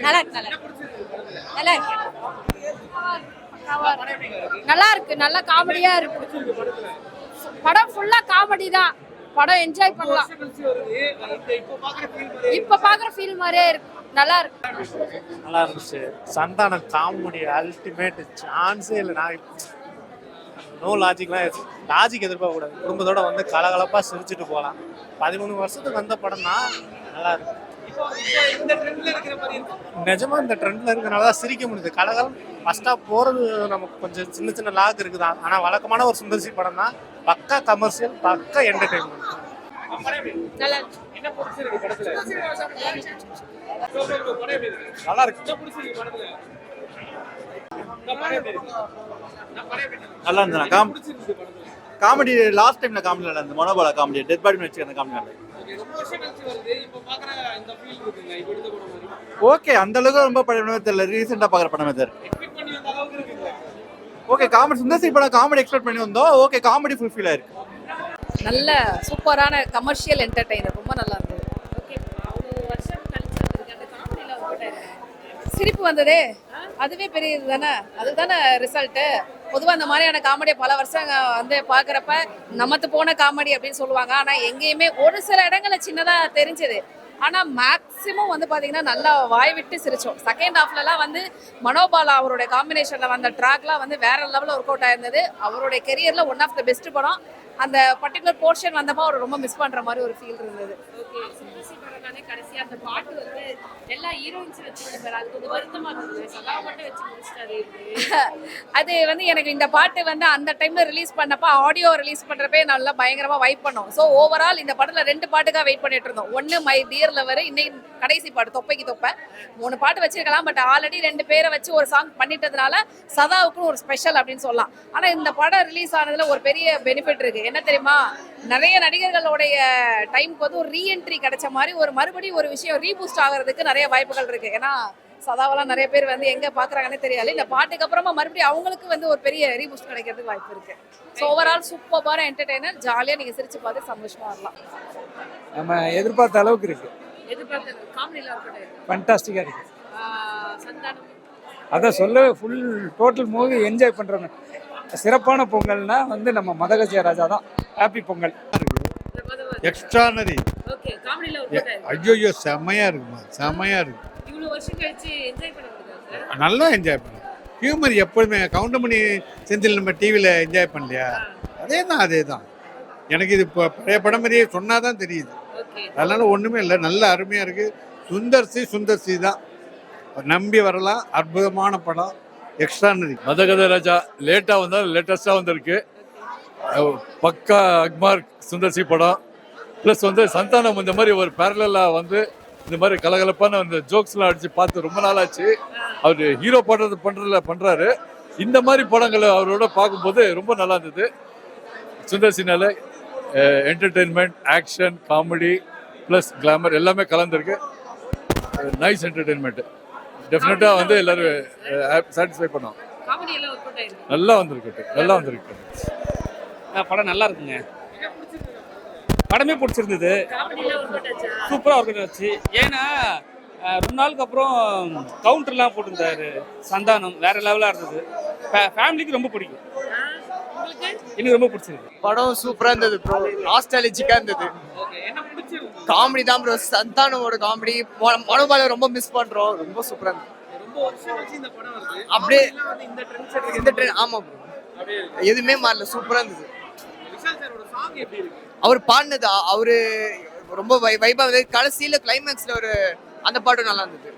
நல்லா இருக்கு நல்லா இருக்கு நல்லா இருக்கு நல்லா காமெடியா இருக்கு. படம் ஃபுல்லா காமெடி தான். படம் என்ஜாய் பண்ணலாம். இப்ப பாக்குற ஃபீல் மாதிரியே இருக்கு. நல்லா இருக்கு. நல்லா இருந்துச்சு. சந்தானம் காமெடி அல்டிமேட், சான்ஸே இல்லை. நான் நோ லாஜிக் எதிர்பார்க்க கூடாது. குடும்பத்தோட வந்து கலகலப்பா சிரிச்சுட்டு போகலாம். 13 வருஷத்துக்கு வந்த படம் தான். நல்லா இருக்கு. நிஜமா இந்த ட்ரெண்ட்ல இருக்கனால தான் சிரிக்க முடியுது. கலகலம் ஃபர்ஸ்டா போறது நமக்கு கொஞ்சம் சின்ன சின்ன லாக் இருக்குதா. ஆனா வழக்கமான ஒரு சுந்தர்சி படம் தான். பக்கா கமர்ஷியல், பக்கா என்டர்டைன்மெண்ட். நல்லா இருக்கு. நல்லா இருக்கு. நல்லா இருந்தா காமெடி. லாஸ்ட் டைம்ல காமெடி நல்லா இருந்தது. மனோபாலா காமெடி, டெட் பாடி வச்சு அந்த காமெடி நல்லா. ஓகே, அந்த அளவுக்கு ரொம்ப படமே தெரியல. ரீசெண்டா பாக்குற படமே தெரியல. ஓகே, காமெடி சுந்தர்சி படம் காமெடி எக்ஸ்பெக்ட் பண்ணி வந்தோம். ஓகே, காமெடி ஃபுல்ஃபில் ஆயிருக்கு. நல்ல சூப்பரான கமர்ஷியல் என்டர்டெய்னர். ரொம்ப நல்லா இருந்தது. சிரிப்பு வந்ததே அதுவே பெரிய இது தானே. அதுதானே ரிசல்ட்டு. பொதுவாக அந்த மாதிரியான காமெடியை பல வருஷம் வந்து பார்க்குறப்ப நமத்து போன காமெடி அப்படின்னு சொல்லுவாங்க. ஆனால் எங்கேயுமே ஒரு சில இடங்களில் சின்னதாக தெரிஞ்சது. ஆனால் மேக்ஸிமம் வந்து பார்த்தீங்கன்னா நல்லா வாய் விட்டு சிரிச்சோம். செகண்ட் ஹாஃப்லலாம் வந்து மனோபாலா அவருடைய காம்பினேஷனில் வந்த ட்ராக்லாம் வந்து வேற லெவலில் ஒர்க் அவுட் ஆயிருந்தது. அவருடைய கெரியரில் ஒன் ஆஃப் த பெஸ்ட் படம். அந்த பர்டிகுலர் போர்ஷன் வந்தப்போ அவர் ரொம்ப மிஸ் பண்ணுற மாதிரி ஒரு ஃபீல் இருந்தது. கடைசியாக அந்த பாட்டு வந்து எல்லா ஹீரோயின்ஸும் வச்சுருந்தாரு. அது கொஞ்சம் வருத்தமாக இருந்தது. சதா மட்டும் வச்சு முடிச்சிட்டாரு. அது வந்து எனக்கு இந்த பாட்டு வந்து அந்த டைம்ல ரிலீஸ் பண்ணப்போ ஆடியோ ரிலீஸ் பண்ணுறப்பே நல்லா பயங்கரமாக வைப் பண்ணோம். ஸோ ஓவரால் இந்த படத்தில் 2 பாட்டுக்காக வெயிட் பண்ணிட்டு இருந்தோம். ஒன்று மை டியர் லவர், இன்னைக்கு கடைசி பாட்டு தொப்பைக்கு தொப்பை. 3 பாட்டு வச்சிருக்கலாம். பட் ஆல்ரெடி 2 பேரை வச்சு ஒரு சாங் பண்ணிட்டதுனால சதாவுக்குன்னு ஒரு ஸ்பெஷல் அப்படின்னு சொல்லலாம். ஆனால் இந்த படம் ரிலீஸ் ஆனதுல ஒரு பெரிய பெனிஃபிட் இருக்கு. என்ன தெரியுமா, நிறைய நடிகர்களுடைய டைமுக்கு வந்து ஒரு ரீஎன்ட்ரி கிடைச்ச மாதிரி ஒரு மறுபடியும் ஒரு விஷயம் ரீபூஸ்ட் ஆகிறதுக்கு நிறைய வாய்ப்புகள் இருக்கு. ஏன்னா சதாவெல்லாம் நிறைய பேர் வந்து எங்க பாக்குறாங்கன்னே தெரியாது. இந்த பாட்டுக்கு அப்புறமா மறுபடியும் அவங்களுக்கு வந்து ஒரு பெரிய ரீபூஸ்ட் கிடைக்கிறதுக்கு வாய்ப்பு இருக்கு. ஸோ ஓவரால் சூப்பரான என்டர்டெய்னர். ஜாலியா நீங்க சிரிச்சு பார்த்து சந்தோஷமா வரலாம். நம்ம எதிர்பார்த்த அளவுக்கு இருக்கு. எதிர்பார்த்தது காமெடியில இருக்கட்டும், ஃபண்டாஸ்டிக்கா இருக்கு. சந்தானம் அதான் சொல்ல ஃபுல் டோட்டல் மூவி என்ஜாய் பண்றோம். சிறப்பான பொங்கல்னா வந்து நம்ம மதகஜ ராஜா தான். ஹாப்பி பொங்கல். எக்ஸ்ட்ரானரி. ஓகே, காமெடியில இருக்கட்டும். ஐயோ செம்மையா இருக்குமா, செம்மையா இருக்கு. இவ்வளவு வருஷம் கழிச்சு என்ஜாய் பண்ண முடியாது. நல்லா என்ஜாய் பண்ணு. ஹியூமர் எப்போதுமே கவுண்டமணி செந்தில் நம்ம டிவியில் என்ஜாய் பண்ணலையா, அதே தான். எனக்கு இது இப்போ பழைய படம் மாதிரியே சொன்னாதான் தெரியுது. அதனால ஒன்றுமே இல்லை, நல்ல அருமையாக இருக்குது. சுந்தர்சி தான் நம்பி வரலாம். அற்புதமான படம், எக்ஸ்ட்ரானரி. மதகத ராஜா லேட்டாக வந்தால் லேட்டஸ்டாக வந்திருக்கு. பக்கா அக்மார் சுந்தர்சி படம். ப்ளஸ் வந்து சந்தானம் இந்த மாதிரி ஒரு பேரலாக வந்து இந்த மாதிரி கலகலப்பான அந்த ஜோக்ஸ்லாம் அடித்து பார்த்து ரொம்ப நாளாச்சு. அவர் ஹீரோ பண்ணுறாரு. இந்த மாதிரி படங்களை அவரோட பார்க்கும்போது ரொம்ப நல்லா இருந்தது. சுந்தர்சினால entertainment, action, comedy plus glamour எல்லாமே கலந்துருக்கு. Nice entertainment. டெஃபினட்டாக வந்து எல்லாரும் சாட்டிஸ்ஃபை பண்ணோம். நல்லா வந்திருக்கு. படம் நல்லா இருக்குங்க. படமே பிடிச்சிருந்தது. சூப்பராக ஒர்க் ஆச்சு. ஏன்னா ரொம்ப நாளுக்கு அப்புறம் கவுண்டர்லாம் போட்டிருந்தாரு சந்தானம். வேற லெவலாக இருந்தது. ஃபேமிலிக்கு ரொம்ப பிடிக்கும். எனக்கு ரொம்ப பிடிச்சிருக்கு. படம் சூப்பரா இருந்தது ப்ரோ. நாஸ்டாலஜிக்கா இருந்தது. காமெடி தான் ப்ரோ. சந்தானமோட காமெடி. மனோபால ரொம்ப மிஸ் பண்றோம். ரொம்ப சூப்பரா இருந்தது. அப்படியே இந்த ட்ரெண்ட். ஆமா ப்ரோ, எதுவுமே மாறல. சூப்பரா இருந்தது. அவர் பாடினது அவரு ரொம்ப வைபா. கடைசியில கிளைமேக்ஸ்ல ஒரு அந்த பாட்டு நல்லா இருந்தது.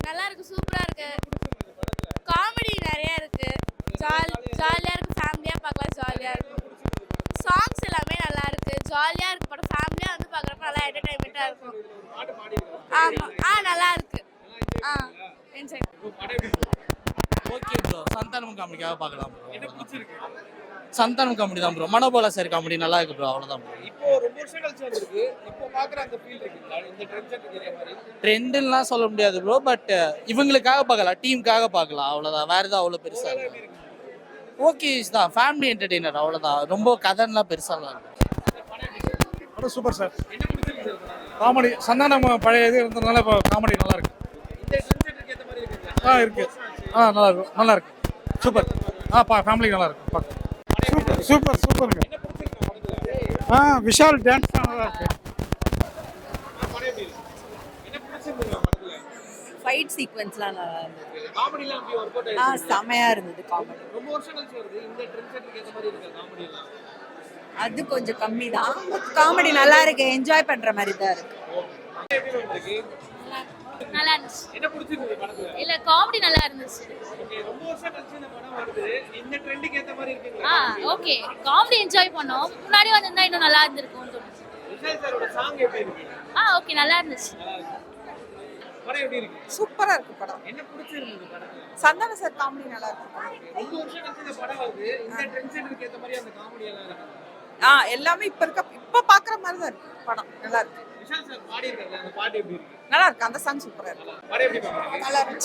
நல்லா இருக்கு, சூப்பரா இருக்கு. காமெடி நிறைய இருக்கு. ஜாலியா இருக்கு. ஃபேமிலியா பார்க்கலாம். ஜாலியா இருக்கு. சாங்ஸ் எல்லாமே நல்லா இருக்கு. ஜாலியா இருக்கு. படம் ஃபேமிலியா வந்து பார்க்கறப்ப நல்லா என்டர்டெயின்மெண்டா இருக்கும். ஆமா, நல்லா இருக்கு. என்ஜாய். ஓகே ப்ரோ, சந்தானம் காமெடிக்காக பார்க்கலாம் ப்ரோ. என்ன பிடிச்சிருக்கு? சந்தானம் காமெடி தான் ப்ரோ. மனோபாலா சார் காமெடி நல்லா இருக்கு ப்ரோ. அவ்வளோதான் ப்ரோ. இப்போ ரொம்ப வருஷம் கழிச்சு வந்திருக்கு. இப்போ பார்க்குற அந்த ஃபீல் இருக்குங்களா இந்த ட்ரெண்ட் தெரிய மாதிரி? ட்ரெண்டுலாம் சொல்ல முடியாது ப்ரோ. பட் இவங்களுக்காக பார்க்கலாம், டீமுக்காக பார்க்கலாம். அவ்வளோதான். வேறு எதாவது அவ்வளோ பெருசாக ஓகே தான். ஃபேமிலி என்டர்டெய்னர் அவ்வளோதான். ரொம்ப கதைலாம் பெருசாலாம் சூப்பர் சார். காமெடி சந்தானம் பழைய இது இருந்ததுனால இப்போ காமெடி நல்லா இருக்கு. இந்த இருக்கு நல்லா இருக்கு சூப்பர் ஃபேமிலி நல்லா இருக்கு சூப்பர் சூப்பருங்க. விஷால் டான்ஸ் நல்லா இருக்கு. படம் எப்படி இருக்கு? என்ன பிடிச்சிருந்தது படத்துல? ஃபைட் சீக்வென்ஸ்லாம் நல்லா இருந்தது. காமெடிலாம் எப்படி ஒர்க் அவுட் ஆயிருக்கு? செமையா இருந்தது காமெடி. ரொம்ப வருஷம் கழிச்சு வருது. இந்த ட்ரெண்ட் செட்டுக்கு ஏத்த மாதிரி இருக்கா காமெடி எல்லாம்? அது கொஞ்சம் கம்மி தான். காமெடி நல்லா இருக்கு, என்ஜாய் பண்ற மாதிரி தான் இருக்கு. எப்படி வந்திருக்கு? நல்லா இருந்துச்சு. என்ன பிடிச்சிருந்தது படத்துல? இல்ல காமெடி நல்லா இருந்துச்சு. ஓகே, ரொம்ப வருஷம் கழிச்சு இந்த படம் வருது. இந்த ட்ரெண்டுக்கு ஏத்த மாதிரி ஆ இருக்குங்களா? ஓகே காமெடி என்ஜாய் பண்ணோம். முன்னாடி வந்திருந்தா இன்னும் நல்லா இருந்திருக்கும்னு தோணுச்சு. விஷால் சாரோட சாங் எப்படி இருக்கு? ஓகே நல்லா இருந்துச்சு. படம் எப்படி இருக்கு? சூப்பரா இருக்கு படம். என்ன பிடிச்சிருந்தது படத்துல? சந்தான சார் காமெடி நல்லா இருக்கு. ரொம்ப வருஷம் கழிச்சு இந்த படம் வருது. இந்த ட்ரெண்ட் செட்டுக்கு ஏத்த மாதிரி அந்த காமெடி எல்லாம் இருக்கு. எல்லாமே இப்ப பாக்குற மாதிரி தான் இருக்கு படம். நல்லா இருக்கு. விஷால் சார் பாடி இருக்காரு, அந்த பாட்டு எப்படி இருக்கு? நல்லா இருக்கு. அந்த சாங் சூப்பரா இருக்கு. படம் எப்படி பாக்குறீங்க? நல்லா இருந்துச்சு.